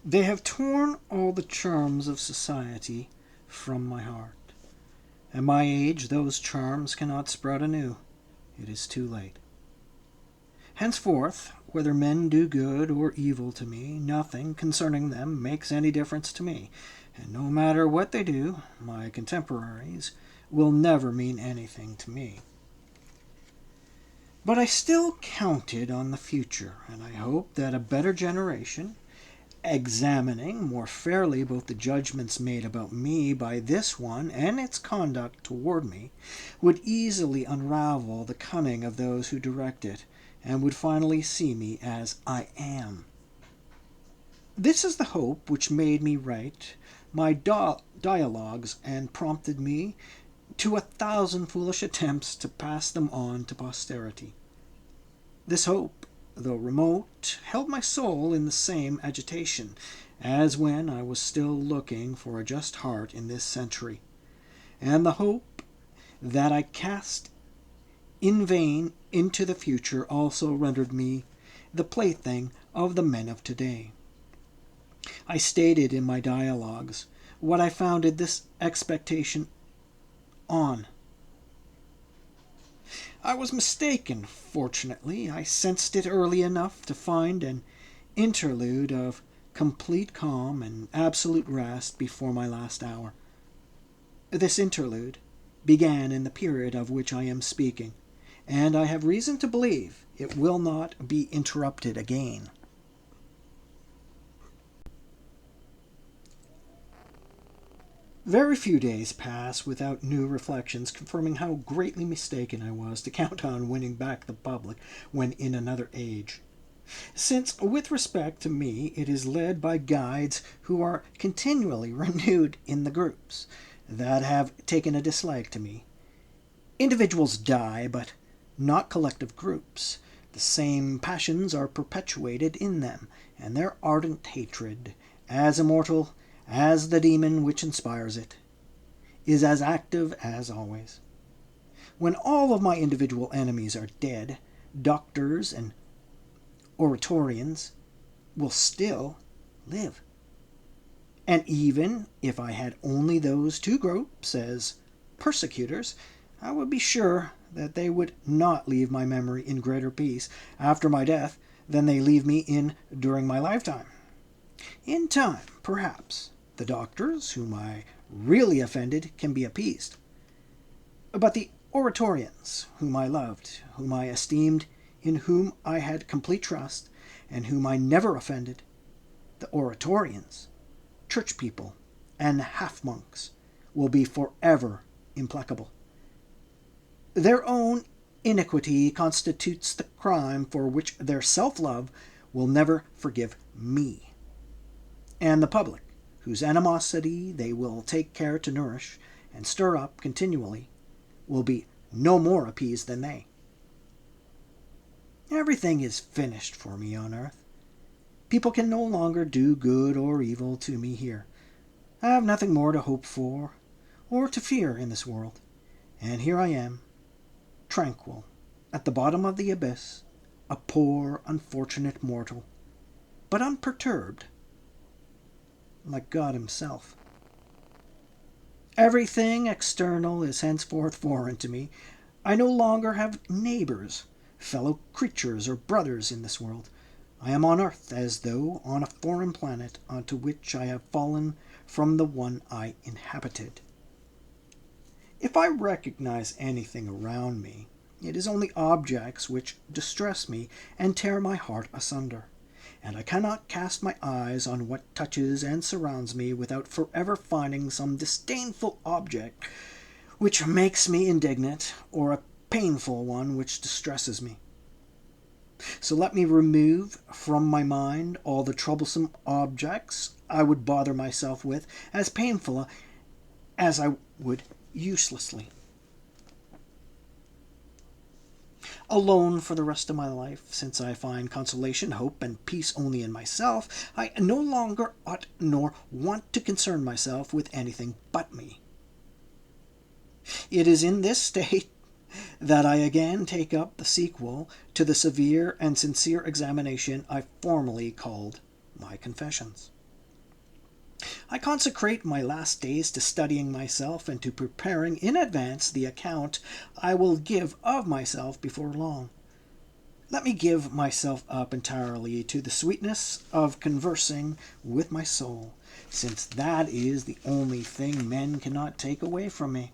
They have torn all the charms of society from my heart. At my age, those charms cannot sprout anew. It is too late. Henceforth, whether men do good or evil to me, nothing concerning them makes any difference to me, and no matter what they do, my contemporaries will never mean anything to me. But I still counted on the future, and I hoped that a better generation, examining more fairly both the judgments made about me by this one and its conduct toward me, would easily unravel the cunning of those who direct it, and would finally see me as I am. This is the hope which made me write my dialogues and prompted me to 1,000 foolish attempts to pass them on to posterity. This hope, though remote, held my soul in the same agitation as when I was still looking for a just heart in this century, and the hope that I cast in vain into the future also rendered me the plaything of the men of today. I stated in my dialogues what I founded this expectation on. I was mistaken, fortunately. I sensed it early enough to find an interlude of complete calm and absolute rest before my last hour. This interlude began in the period of which I am speaking, and I have reason to believe it will not be interrupted again. Very few days pass without new reflections confirming how greatly mistaken I was to count on winning back the public when in another age, since with respect to me it is led by guides who are continually renewed in the groups that have taken a dislike to me. Individuals die, but not collective groups. The same passions are perpetuated in them, and their ardent hatred, as immortal as the demon which inspires it, is as active as always. When all of my individual enemies are dead, doctors and oratorians will still live. And even if I had only those two groups as persecutors, I would be sure that they would not leave my memory in greater peace after my death than they leave me in during my lifetime. In time, perhaps, the doctors whom I really offended can be appeased. But the oratorians whom I loved, whom I esteemed, in whom I had complete trust, and whom I never offended, the oratorians, church people, and half-monks, will be forever implacable. Their own iniquity constitutes the crime for which their self-love will never forgive me. And the public, whose animosity they will take care to nourish and stir up continually, will be no more appeased than they. Everything is finished for me on earth. People can no longer do good or evil to me here. I have nothing more to hope for or to fear in this world, and here I am, tranquil, at the bottom of the abyss, a poor, unfortunate mortal, but unperturbed, like God himself. Everything external is henceforth foreign to me. I no longer have neighbors, fellow creatures, or brothers in this world. I am on earth as though on a foreign planet onto which I have fallen from the one I inhabited. If I recognize anything around me, it is only objects which distress me and tear my heart asunder, and I cannot cast my eyes on what touches and surrounds me without forever finding some disdainful object which makes me indignant, or a painful one which distresses me. So let me remove from my mind all the troublesome objects I would bother myself with as painfully as I would uselessly. Alone for the rest of my life, since I find consolation, hope, and peace only in myself, I no longer ought nor want to concern myself with anything but me. It is in this state that I again take up the sequel to the severe and sincere examination I formerly called my Confessions. I consecrate my last days to studying myself and to preparing in advance the account I will give of myself before long. Let me give myself up entirely to the sweetness of conversing with my soul, since that is the only thing men cannot take away from me.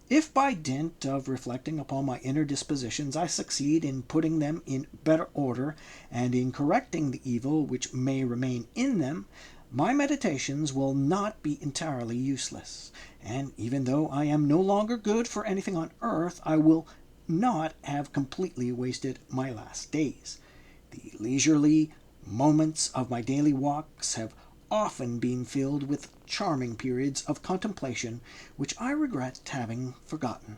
If by dint of reflecting upon my inner dispositions I succeed in putting them in better order, and in correcting the evil which may remain in them, my meditations will not be entirely useless, and even though I am no longer good for anything on earth, I will not have completely wasted my last days. The leisurely moments of my daily walks have often been filled with charming periods of contemplation which I regret having forgotten.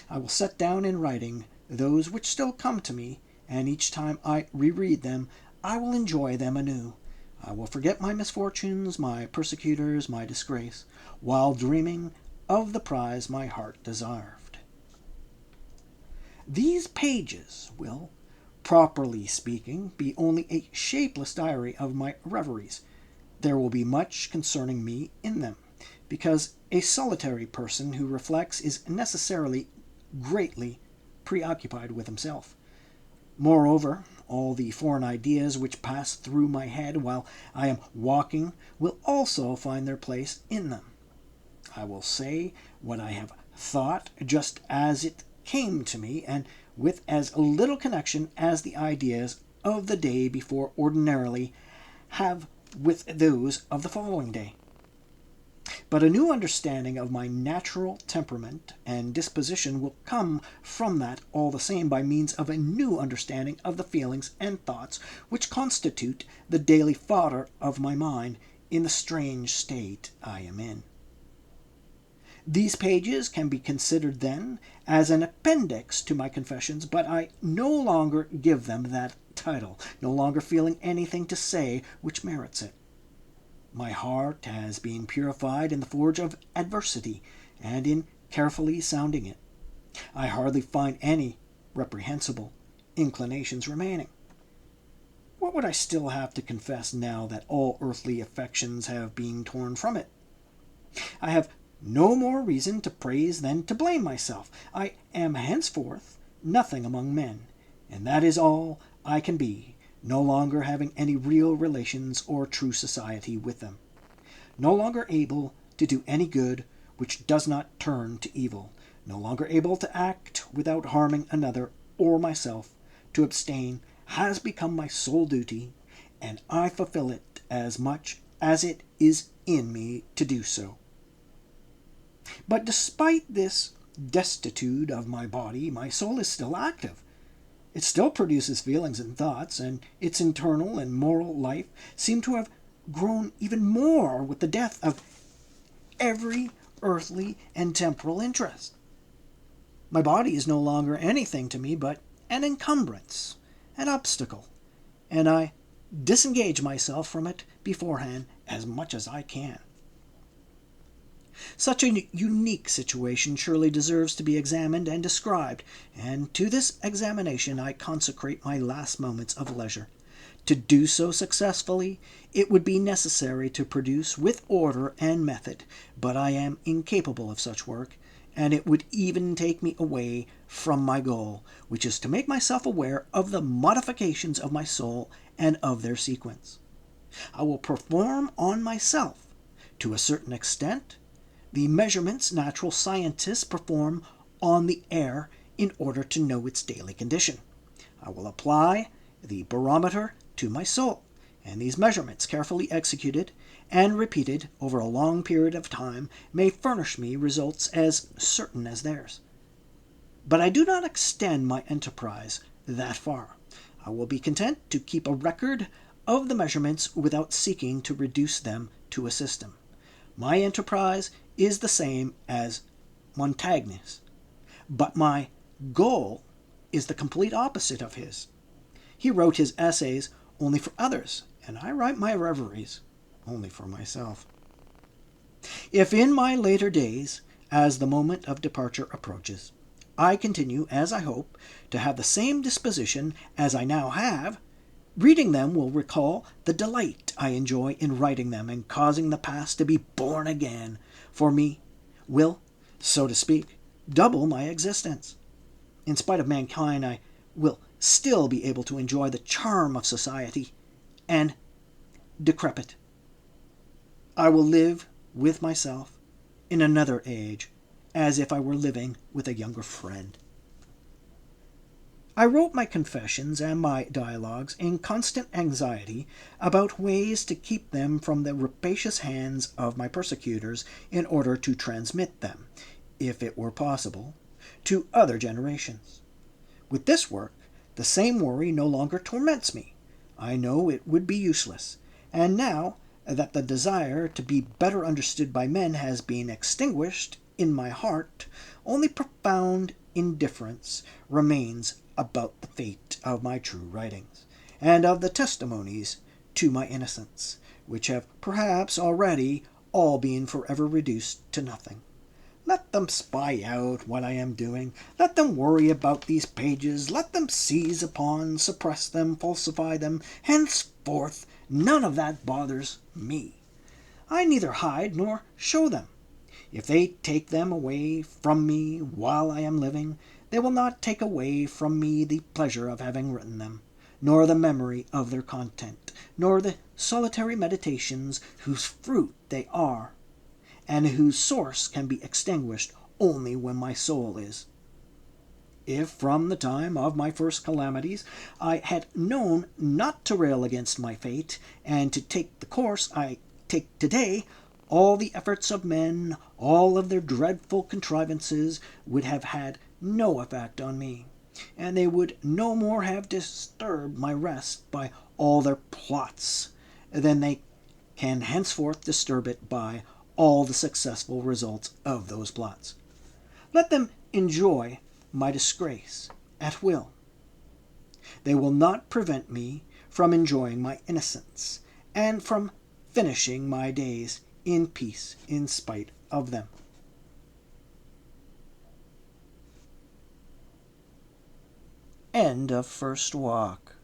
I will set down in writing those which still come to me, and each time I reread them I will enjoy them anew. I will forget my misfortunes, my persecutors, my disgrace, while dreaming of the prize my heart desired. These pages will, properly speaking, be only a shapeless diary of my reveries. There will be much concerning me in them, because a solitary person who reflects is necessarily greatly preoccupied with himself. Moreover, all the foreign ideas which pass through my head while I am walking will also find their place in them. I will say what I have thought just as it came to me, and with as little connection as the ideas of the day before ordinarily have with those of the following day. But a new understanding of my natural temperament and disposition will come from that all the same, by means of a new understanding of the feelings and thoughts which constitute the daily fodder of my mind in the strange state I am in. These pages can be considered then as an appendix to my confessions, but I no longer give them that title, no longer feeling anything to say which merits it. My heart has been purified in the forge of adversity, and in carefully sounding it. I hardly find any reprehensible inclinations remaining. What would I still have to confess now that all earthly affections have been torn from it? I have no more reason to praise than to blame myself. I am henceforth nothing among men, and that is all I can be, no longer having any real relations or true society with them, no longer able to do any good which does not turn to evil, no longer able to act without harming another or myself. To abstain has become my sole duty, and I fulfill it as much as it is in me to do so. But despite this destitute of my body, my soul is still active. It still produces feelings and thoughts, and its internal and moral life seem to have grown even more with the death of every earthly and temporal interest. My body is no longer anything to me but an encumbrance, an obstacle, and I disengage myself from it beforehand as much as I can. Such a unique situation surely deserves to be examined and described, and to this examination I consecrate my last moments of leisure. To do so successfully, it would be necessary to produce with order and method, but I am incapable of such work, and it would even take me away from my goal, which is to make myself aware of the modifications of my soul and of their sequence. I will perform on myself, to a certain extent, the measurements natural scientists perform on the air in order to know its daily condition. I will apply the barometer to my soul, and these measurements, carefully executed and repeated over a long period of time, may furnish me results as certain as theirs. But I do not extend my enterprise that far. I will be content to keep a record of the measurements without seeking to reduce them to a system. My enterprise is the same as Montaigne's, but my goal is the complete opposite of his. He wrote his essays only for others, and I write my reveries only for myself. If in my later days, as the moment of departure approaches, I continue, as I hope, to have the same disposition as I now have, Reading them will recall the delight I enjoy in writing them and causing the past to be born again for me will, so to speak, double my existence. In spite of mankind, I will still be able to enjoy the charm of society and decrepit. I will live with myself in another age as if I were living with a younger friend. I wrote my confessions and my dialogues in constant anxiety about ways to keep them from the rapacious hands of my persecutors in order to transmit them, if it were possible, to other generations. With this work, the same worry no longer torments me. I know it would be useless, and now that the desire to be better understood by men has been extinguished in my heart, only profound indifference remains about the fate of my true writings, and of the testimonies to my innocence, which have perhaps already all been forever reduced to nothing. Let them spy out what I am doing. Let them worry about these pages. Let them seize upon, suppress them, falsify them. Henceforth, none of that bothers me. I neither hide nor show them. If they take them away from me while I am living, they will not take away from me the pleasure of having written them, nor the memory of their content, nor the solitary meditations whose fruit they are, and whose source can be extinguished only when my soul is. If from the time of my first calamities I had known not to rail against my fate, and to take the course I take today, all the efforts of men, all of their dreadful contrivances, would have had no effect on me, and they would no more have disturbed my rest by all their plots than they can henceforth disturb it by all the successful results of those plots. Let them enjoy my disgrace at will. They will not prevent me from enjoying my innocence, and from finishing my days in peace in spite of them. End of first walk.